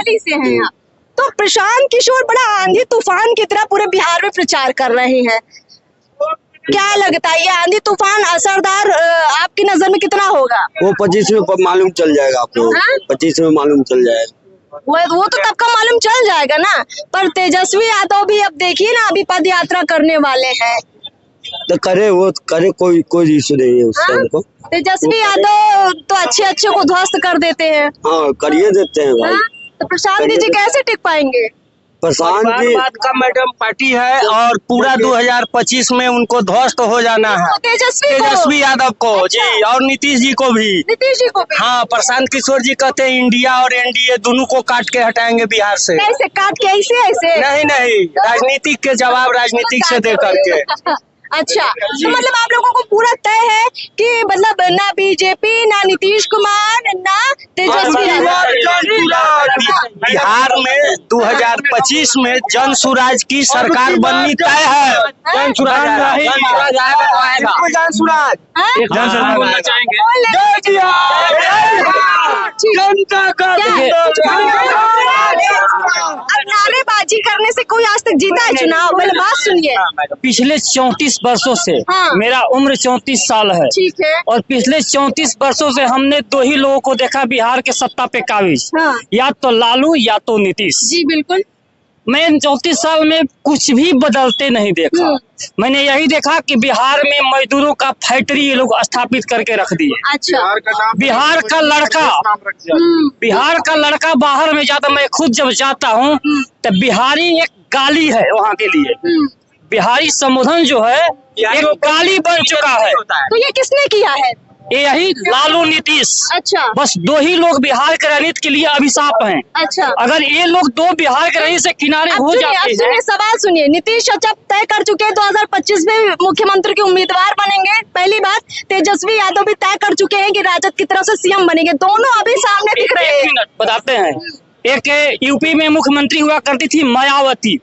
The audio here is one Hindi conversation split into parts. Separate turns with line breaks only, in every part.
वैशाली से हैं आप। तो प्रशांत किशोर बड़ा आंधी तूफान की तरह पूरे बिहार में प्रचार कर रहे हैं, क्या लगता है ये आंधी तूफान असरदार आपकी नजर में कितना होगा?
वो 25 में मालूम चल जाएगा आपको। 25 में मालूम चल जाएगा।
वो तो तब का मालूम चल जाएगा ना, पर तेजस्वी यादव भी अब देखिए ना अभी पद यात्रा करने वाले हैं।
तो करे कोई इशू नहीं है उससे हमको।
तेजस्वी यादव तो अच्छे को ध्वस्त कर देते हैं।
हाँ करिए देते हैं भाई।
तो प्रशांत जी कैसे टिक पाएंगे?
प्रशांत जी
बात का मैडम पार्टी है और पूरा 2025 में उनको ध्वस्त हो जाना है। तेजस्वी यादव को जी और नीतीश जी को भी। हाँ, प्रशांत किशोर जी कहते हैं इंडिया और एनडीए दोनों को काट के हटाएंगे बिहार से।
कैसे काट के? ऐसे
नहीं, राजनीतिक के जवाब राजनीतिक से दे करके।
अच्छा, तो मतलब आप लोगों को पूरा तय है कि मतलब ना बीजेपी ना नीतीश कुमार ना तेजस्वी
बिहार में 2025 में जन स्वराज की सरकार बननी तय है। जन स्वराज
बोलना चाहेंगे
जनता का।
अब नारेबाजी करने से कोई आज तक जीता है चुनाव? मतलब बात सुनिए,
पिछले 34 वर्षों से मेरा उम्र 34 साल है।
ठीक है।
और पिछले 34 वर्षों से हमने दो ही लोगों को देखा बिहार के सत्ता पे काबिज, या तो लालू या तो नीतीश।
जी बिल्कुल।
मैं 34 साल में कुछ भी बदलते नहीं देखा। मैंने यही देखा कि बिहार में मजदूरों का फैक्ट्री ये लोग स्थापित करके रख दिए।
अच्छा।
बिहार का लड़का बाहर में जाता, मैं खुद जब जाता हूँ तब बिहारी एक गाली है वहाँ के लिए। बिहारी संबोधन जो है एक गाली बन चुका है।
तो ये किसने किया है?
यही लालू नीतीश।
अच्छा।
बस दो ही लोग बिहार के राजनीति के लिए अभिशाप हैं।
अच्छा।
अगर ये लोग दो बिहार के राजनीति से किनारे हो जाते हैं।
सवाल सुनिए, नीतीश जब तय कर चुके हैं 2025 में मुख्यमंत्री के उम्मीदवार बनेंगे, पहली बात। तेजस्वी यादव भी तय कर चुके हैं कि राजद की तरफ से सीएम बनेंगे, दोनों अभी सामने दिख रहे हैं।
बताते हैं, एक यूपी में मुख्यमंत्री हुआ करती थी मायावती,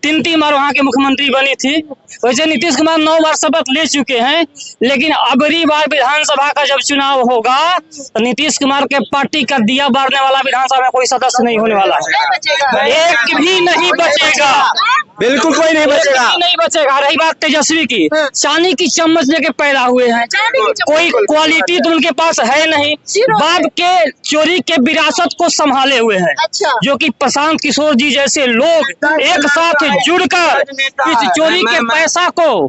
3 बार वहाँ के मुख्यमंत्री बनी थी। वैसे नीतीश कुमार 9 बार शपथ ले चुके हैं, लेकिन अगली बार विधानसभा का जब चुनाव होगा तो नीतीश कुमार के पार्टी का दिया बारने वाला विधानसभा में कोई सदस्य नहीं होने वाला है। एक भी नहीं बचेगा,
बिल्कुल कोई नहीं बचेगा।
रही बात तेजस्वी की, चांदी की चम्मच लेके पैदा हुए हैं, कोई क्वालिटी तो उनके पास है नहीं। बाप के चोरी के विरासत को संभाले हुए हैं, जो कि प्रशांत किशोर जी जैसे लोग एक साथ जुड़कर इस चोरी के पैसा को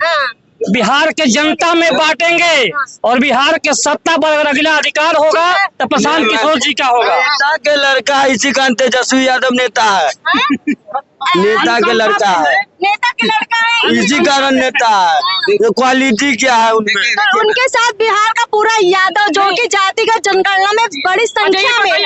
बिहार के जनता में बांटेंगे और बिहार के सत्ता पर अगर अगला अधिकार होगा तो प्रशांत किशोर जी का होगा।
नेता के लड़का इसी कारण तेजस्वी यादव नेता है। नेता के लड़का है, इसी कारण नेता है। क्वालिटी क्या है उनमें?
तो उनके साथ बिहार का पूरा यादव जो कि जातिगत जनगणना में बड़ी संख्या में है।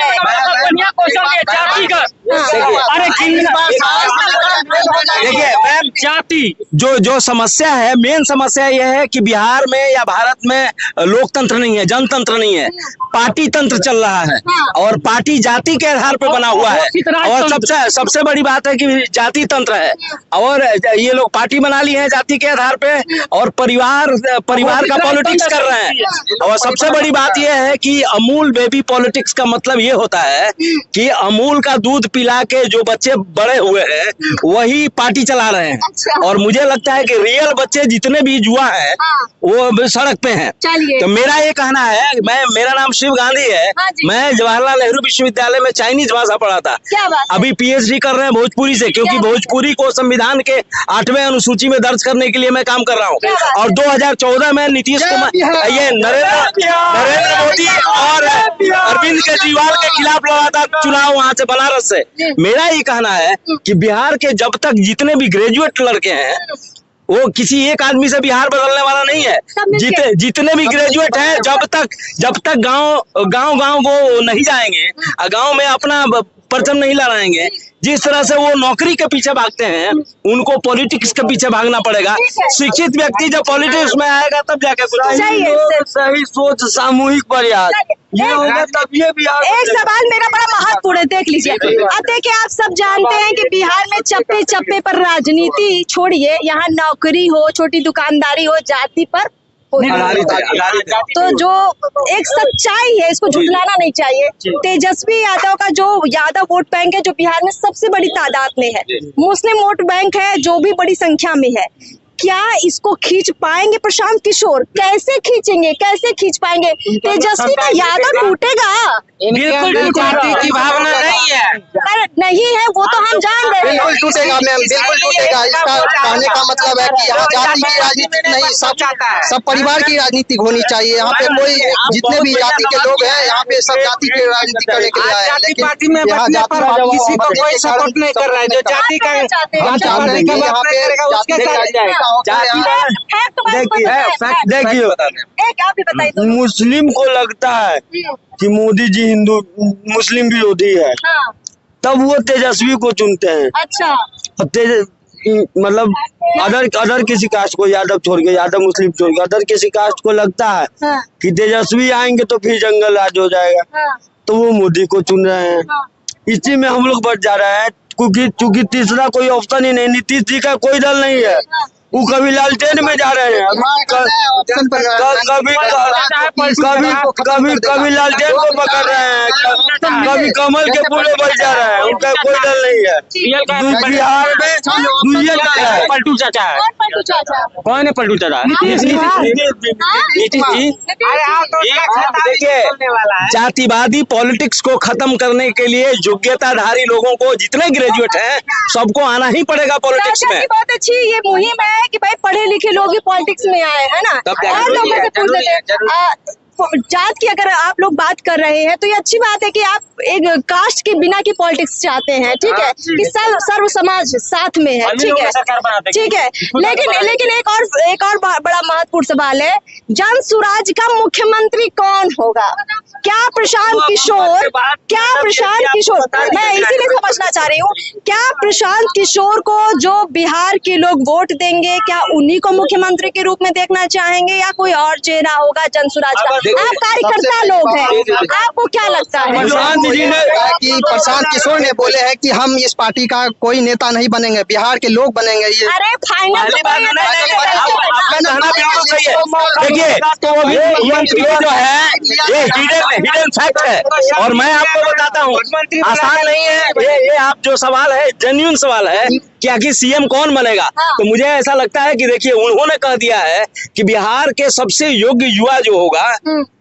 देखिए मैम, जाति जो समस्या है, मेन समस्या यह है कि बिहार में या भारत में लोकतंत्र नहीं है, जनतंत्र नहीं है, पार्टी तंत्र चल रहा है और पार्टी जाति के आधार पर बना हुआ है। और सबसे बड़ी बात है कि जाति तंत्र है और ये लोग पार्टी बना ली है जाति के आधार पे और परिवार का पॉलिटिक्स कर रहे हैं। और सबसे बड़ी बात यह है कि अमूल बेबी पॉलिटिक्स का मतलब ये होता है कि अमूल का दूध पिला के जो बच्चे बड़े हुए हैं वही पार्टी चला रहे हैं। और मुझे लगता है कि रियल बच्चे जितने भी युवा हैं वो सड़क पे हैं। तो मेरा ये कहना है, मेरा नाम शिव गांधी है, मैं जवाहरलाल नेहरू विश्वविद्यालय में चाइनीज भाषा पढ़ा था। अभी पीएचडी कर रहे हैं भोजपुरी से, क्योंकि भोजपुरी को संविधान के 8वें अनुसूची में दर्ज करने के लिए मैं काम कर रहा हूँ। और 2014 में नीतीश कुमार, ये नरेंद्र मोदी और अरविंद केजरीवाल के खिलाफ लड़ा था चुनाव वहां से बनारस से। मेरा ये कहना है कि बिहार के जब तक जितने भी ग्रेजुएट लड़के हैं वो किसी एक आदमी से बिहार बदलने वाला नहीं है। जितने भी ग्रेजुएट हैं जब तक गांव वो नहीं जाएंगे, गांव में अपना परचम नहीं लहराएंगे, जिस तरह से वो नौकरी के पीछे भागते हैं उनको पॉलिटिक्स के पीछे भागना पड़ेगा। शिक्षित व्यक्ति जब पॉलिटिक्स में आएगा तब जाके कुछ सही सोच, सामूहिक प्रयास ये होगा तब ये बिहार।
एक सवाल मेरा बड़ा महत्वपूर्ण है, देख लीजिए। अब देखिए, आप सब जानते हैं कि बिहार में चप्पे चप्पे पर राजनीति छोड़िए, यहाँ नौकरी हो, छोटी दुकानदारी हो, जाति पर
आधारित है।
तो जो एक सच्चाई है, इसको झुठलाना नहीं चाहिए। तेजस्वी यादव का जो यादव वोट बैंक है, जो बिहार में सबसे बड़ी तादाद में है, मुस्लिम वोट बैंक है जो भी बड़ी संख्या में है, क्या इसको खींच पाएंगे प्रशांत किशोर? कैसे खींचेंगे, कैसे खींच पाएंगे? तेजस्वी का यादव टूटेगा?
बिल्कुल
जाति की भावना नहीं है।
अरे नहीं है, वो तो हम जान रहे हैं।
बिल्कुल टूटेगा मैम, बिल्कुल टूटेगा। इसका कहने का मतलब है कि यहाँ जाति की राजनीति नहीं, सब परिवार की राजनीति होनी चाहिए। यहाँ पे कोई जितने भी जाति के लोग हैं, यहाँ पे सब जाति की राजनीति करने के लिए आए हैं।
जाति
लेकिन
पार्टी में
यहाँ
बचने पर
जाति
किसी को कोई सपोर्ट नहीं कर रहा है। जो जाति का
हम जानते हैं कि यहाँ पे
उसके साथ जाएगा।
देखिए
एक आप भी बताइए तो।
मुस्लिम को लगता है कि मोदी जी हिंदू मुस्लिम विरोधी है,
हाँ,
तब वो तेजस्वी को चुनते हैं।
अच्छा,
और मतलब अदर किसी कास्ट को, यादव छोड़ के, यादव मुस्लिम छोड़ के अदर किसी कास्ट को लगता है
हाँ,
कि तेजस्वी आएंगे तो फिर जंगल राज हो जाएगा,
हाँ,
तो वो मोदी को चुन रहे हैं।
हाँ,
इसी में हम लोग बढ़ जा रहे हैं, क्योंकि तीसरा कोई ऑप्शन ही नहीं, नीतीश जी का कोई दल नहीं है। वो कभी लालटेन में जा रहे हैं, कभी लालटेन को पकड़ रहे हैं, कभी कमल के पूरे बढ़ जा रहे हैं। उनका कोई दल नहीं है। बिहार में दुनिया का है
पलटू चाचा है।
कौन पलटू चाचा?
कौन है पलटू चाचा? नीतीश जी।
देखिए, जातिवादी पॉलिटिक्स को खत्म करने के लिए योग्यताधारी लोगों को, जितने ग्रेजुएट हैं, सबको आना ही पड़ेगा पॉलिटिक्स में।
बहुत अच्छी ये मुहिम है कि भाई पढ़े लिखे लोग ही पॉलिटिक्स में आए, है ना? और लोगों से पूछ लेते हैं जात की, अगर आप लोग बात कर रहे हैं तो ये अच्छी बात है कि आप एक कास्ट के बिना की पॉलिटिक्स चाहते हैं, ठीक है, कि सर्व समाज साथ में है, ठीक है, ठीक है। लेकिन एक और बड़ा महत्वपूर्ण सवाल है, जन सुराज का मुख्यमंत्री कौन होगा? क्या प्रशांत किशोर, मैं इसीलिए समझना चाह रही हूँ, क्या प्रशांत किशोर को जो बिहार के लोग वोट देंगे, क्या उन्हीं को मुख्यमंत्री के रूप में देखना चाहेंगे या कोई और चेहरा होगा जन सुराज का? आप कार्यकर्ता लोग हैं, आपको क्या लगता है?
प्रशांत जी ने
कि प्रशांत किशोर ने बोले हैं कि हम इस पार्टी का कोई नेता नहीं बनेंगे, बिहार के लोग बनेंगे। ये
अरे फाइनल
देखिए, तो ये जो है ये हिडन फैक्ट है, और मैं आपको बताता हूँ, आसान नहीं है ये आप जो सवाल है, जेन्युइन सवाल है कि आखिर सीएम कौन बनेगा। तो मुझे ऐसा लगता है कि देखिए, उन्होंने कह दिया है कि बिहार के सबसे योग्य युवा जो होगा,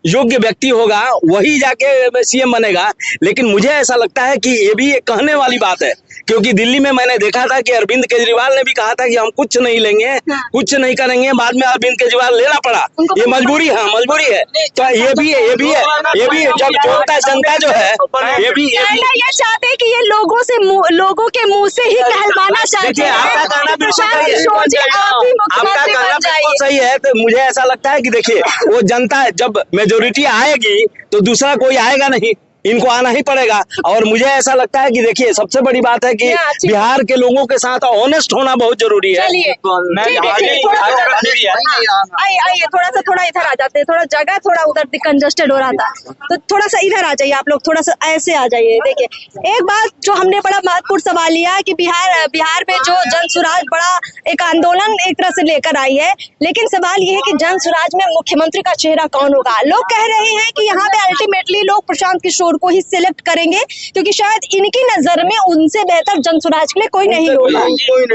योग्य व्यक्ति होगा, वही जाके सीएम बनेगा। लेकिन मुझे ऐसा लगता है कि ये भी एक कहने वाली बात है, क्योंकि दिल्ली में मैंने देखा था कि अरविंद केजरीवाल ने भी कहा था कि हम कुछ नहीं लेंगे, कुछ नहीं करेंगे। बाद में अरविंद केजरीवाल लेना पड़ा, ये मजबूरी है, मजबूरी है। तो ये भी है जब जनता जो है, ये भी
ये चाहते हैं कि ये लोगों के मुंह से ही कहलवाना चाहते हैं।
आपका कहना बिल्कुल सही है। तो मुझे ऐसा लगता है कि देखिए, वो जनता जब मेजोरिटी आएगी तो दूसरा कोई आएगा नहीं, इनको आना ही पड़ेगा। और मुझे ऐसा लगता है कि देखिए, सबसे बड़ी बात है कि बिहार के लोगों के साथ ऑनेस्ट होना बहुत जरूरी है।
आइए थोड़ा इधर आ जाते हैं, थोड़ा जगह थोड़ा उधर कंजस्टेड हो रहा था, तो थोड़ा सा इधर आ जाइए आप लोग, थोड़ा सा ऐसे आ जाइए। देखिए, एक बात जो हमने बड़ा महत्वपूर्ण सवाल लिया कि बिहार में जो जन सुराज बड़ा एक आंदोलन एक तरह से लेकर आई है, लेकिन सवाल ये है कि जन सुराज में मुख्यमंत्री का चेहरा कौन होगा? लोग कह रहे हैं कि यहाँ पे अल्टीमेटली लोग प्रशांत किशोर को ही सिलेक्ट करेंगे, क्योंकि शायद इनकी नजर में उनसे बेहतर जन सुराज के लिए कोई नहीं होगा,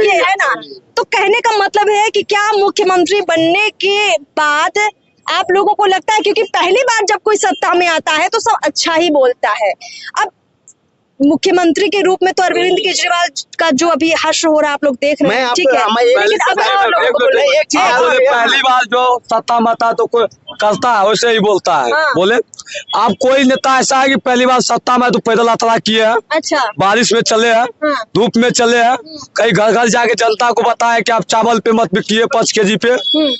ये है ना? तो कहने का मतलब है कि क्या मुख्यमंत्री बनने के बाद आप लोगों को लगता है, क्योंकि पहली बार जब कोई सत्ता में आता है तो सब अच्छा ही बोलता है, अब मुख्यमंत्री के रूप में तो अरविंद केजरीवाल का जो अभी हर्ष हो रहा है आप लोग देख रहे हैं, ठीक है, लेकिन अब
एक चीज, पहली बार जो सत्ता में आता तो कोई करता है वैसे ही बोलता है। बोले आप कोई नेता ऐसा है कि पहली बार सत्ता में तो पैदल यात्रा किए हैं,
अच्छा,
बारिश में चले हैं, धूप में चले हैं, कई घर घर जाके जनता को बताया कि आप चावल पे मत बिकिए 5 kg पे,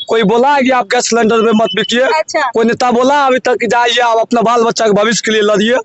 कोई बोला है कि आप गैस सिलेंडर पे मत बिकिए,
अच्छा,
कोई नेता बोला अभी तक जाइए आप अपना बाल बच्चा के भविष्य के लिए लड़िए,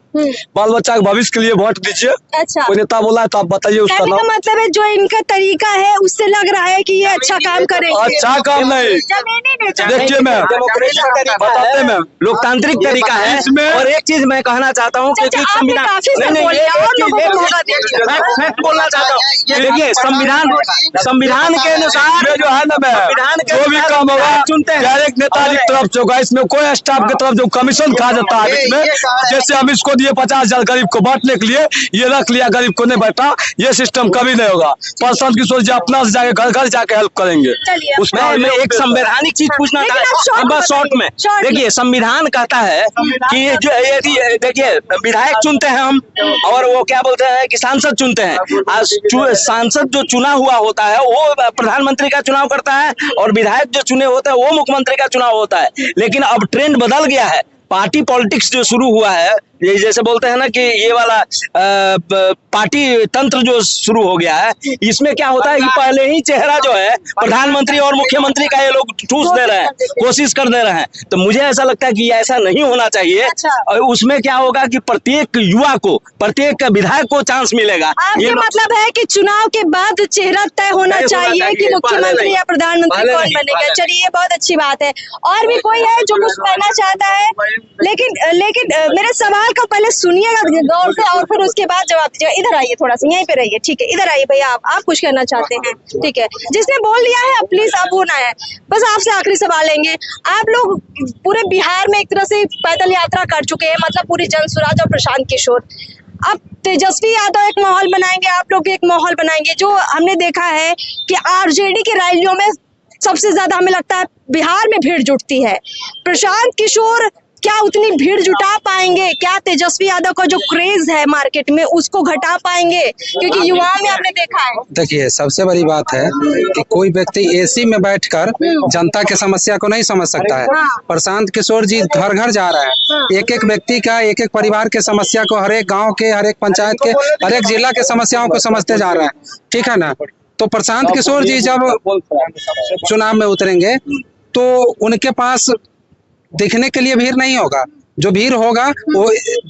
बाल बच्चा के भविष्य के लिए वोट
दीजिए।
अच्छा,
कोई नेता बोला है तो आप बताइए उसका
कहने का
नाम।
मतलब है जो इनका तरीका है उससे लग रहा है कि ये अच्छा काम करेंगे।
अच्छा काम नहीं,
जमीनी नेता।
देखिए मैम, बताते मैम,
लोकतांत्रिक तरीका है।
इसमें-
और एक चीज मैं कहना चाहता हूँ
चाचा, आपने
संविधान
काफी सब बोल लिया, और लोगों को मौका दीजिए।
मैं बोलना चाहता हूँ, देखिए संविधान के अनुसार
इसमें जो है ना मैम,
संविधान के
जो भी
अनुसार
काम होगा
विधायक चुनते हैं।
डायरेक्ट नेताजी की तरफ से होगा। इसमें कोई स्टाफ की तरफ जो कमीशन खा जाता है बीच में, जैसे हम इसको दिए 50,000 गरीब को बांटने के लिए, ये रख लिया गरीब को नहीं बैठा, ये सिस्टम कभी नहीं होगा। प्रशांत किशोर जी अपना से जाके घर घर जाके हेल्प करेंगे।
चलिए,
उसमें मैं एक संवैधानिक चीज पूछना
लेकिन आप
था,
short में
बस शॉर्ट में।
short में।
देखिए संविधान कहता है कि जो यदि देखिए विधायक चुनते हैं हम, और वो क्या बोलते हैं कि सांसद चुनते हैं। आज सांसद जो चुना हुआ होता है वो प्रधानमंत्री का चुनाव करता है, और विधायक जो चुने होते हैं वो मुख्यमंत्री का चुनाव होता है। लेकिन अब ट्रेंड बदल गया है, पार्टी पॉलिटिक्स जो शुरू हुआ है, ये जैसे बोलते हैं ना कि ये वाला पार्टी तंत्र जो शुरू हो गया है, इसमें क्या होता है कि पहले ही चेहरा जो है प्रधानमंत्री और मुख्यमंत्री का ये लोग ठूस दे रहे हैं, कोशिश कर दे रहे हैं। तो मुझे ऐसा लगता है कि ऐसा नहीं होना चाहिए।
अच्छा।
और उसमें क्या होगा कि प्रत्येक युवा को, प्रत्येक विधायक को चांस मिलेगा।
आपके मतलब है कि चुनाव के बाद चेहरा तय होना
तय होना
चाहिए कि
चाहिए,
मुख्यमंत्री
पहले
या प्रधानमंत्री
नहीं,
कौन
पहले
बनेगा।
नहीं।
चलिए, ये बहुत अच्छी बात है। और भी कोई है जो कुछ कहना चाहता है? लेकिन मेरे सवाल को पहले सुनिएगा गौर से, और फिर उसके बाद जवाब दीजिएगा। इधर आइए, थोड़ा सा यहीं पे रहिए, ठीक है? इधर आइए भैया, आप कुछ कहना चाहते हैं? ठीक है, जिसने बोल लिया है प्लीज अब वो ना है। बस आपसे आखिरी सवाल लेंगे। आप लोग पूरे बिहार में एक तरह से पैदल यात्रा कर चुके हैं, मतलब पूरी जन स्वराज और प्रशांत किशोर। अब तेजस्वी यादव एक माहौल बनाएंगे, आप लोग भी एक माहौल बनाएंगे। जो हमने देखा है कि आरजेडी की रैलियों में सबसे ज्यादा हमें लगता है बिहार में भीड़ जुटती है। प्रशांत किशोर क्या उतनी भीड़ जुटा पाएंगे? क्या तेजस्वी यादव का जो क्रेज है मार्केट में उसको घटा पाएंगे? क्योंकि युवाओं में आपने देखा है।
देखिए, सबसे बड़ी बात है कि कोई व्यक्ति एसी में बैठकर जनता के समस्या को नहीं समझ सकता है।
हाँ।
प्रशांत किशोर जी घर घर जा रहे
हाँ।
हैं, एक एक व्यक्ति का, एक एक परिवार के समस्या को, हर एक गांव के, हर एक पंचायत के, हर एक जिला के समस्याओं को समझते जा रहे हैं। ठीक है ना? तो प्रशांत किशोर जी जब चुनाव में उतरेंगे तो उनके पास दिखने के लिए भीड़ नहीं होगा। जो भीड़ होगा वो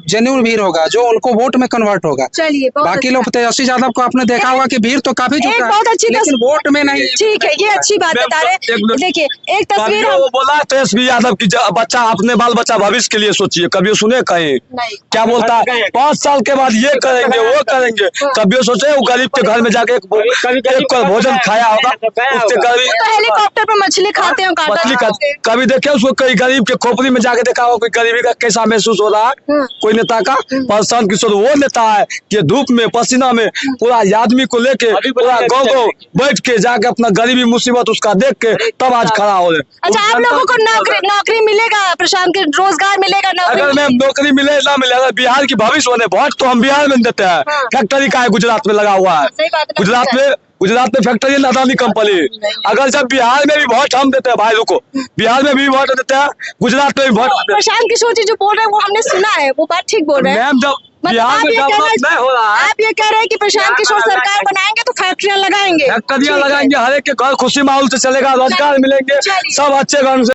जेन्युइन भीड़ होगा, जो उनको वोट में कन्वर्ट होगा।
चलिए, बहुत
बाकी
अच्छा।
लोग तेजस्वी यादव को आपने देखा होगा कि भीड़ तो काफी
एक
जुटा
बहुत
है,
अच्छी
लेकिन वोट में नहीं।
ठीक है, ये अच्छी बात बता रहे हैं। देखिए, एक तस्वीर
कभी
हम
वो बोला तेजस्वी यादव की बच्चा अपने बाल बच्चा भविष्य के लिए सोचिए, कभी सुने कहीं?
नहीं।
क्या बोलता है 5 साल के बाद ये करेंगे वो करेंगे, कभी सोचे वो गरीब के घर में जाके एक भोजन खाया होगा उसके गरीब
तो हेलीकॉप्टर पर मछली खाते हैं, काटा
मछली का
खाते हैं।
कभी देखे उसको कई गरीब के खोपड़ी में जाके देखा हो कोई गरीबी का कैसा महसूस हो रहा है कोई नेता का? प्रशांत किशोर वो नेता है कि धूप में पसीना में पूरा आदमी को लेके पूरा गाँव को बैठ के जाके अपना गरीबी मुसीबत उसका देख के तब आज खड़ा हो रहे।
अच्छा, आप लोगों को नौकरी मिलेगा? प्रशांत के रोजगार मिलेगा?
अगर
नौकरी
मैम नौकरी मिले ना मिले, अगर बिहार की भविष्य बने वोट तो हम बिहार में देते हैं।
हाँ।
फैक्ट्री का है गुजरात में लगा हुआ है,
सही बात है,
गुजरात में फैक्ट्री है अदानी कंपनी। अगर जब बिहार में भी वोट हम देते हैं भाई रुको, बिहार में भी वोट देते हैं, गुजरात में भी वोट देते
प्रशांत किशोर जी जो बोल रहे हैं वो हमने सुना है, वो बात ठीक बोल रहे
हैं।
हैं।
मैम जब
मतलब
बिहार
आप
में
ये कह रहे
डेवलप नहीं हो रहा है,
आप ये कह रहे हैं कि प्रशांत किशोर सरकार बनाएंगे तो फैक्ट्रियां लगाएंगे?
फैक्ट्रियां
ठीक है।
लगाएंगे, हर एक के घर खुशी माहौल से चलेगा, रोजगार मिलेंगे,
चलिए।
सब अच्छे घर से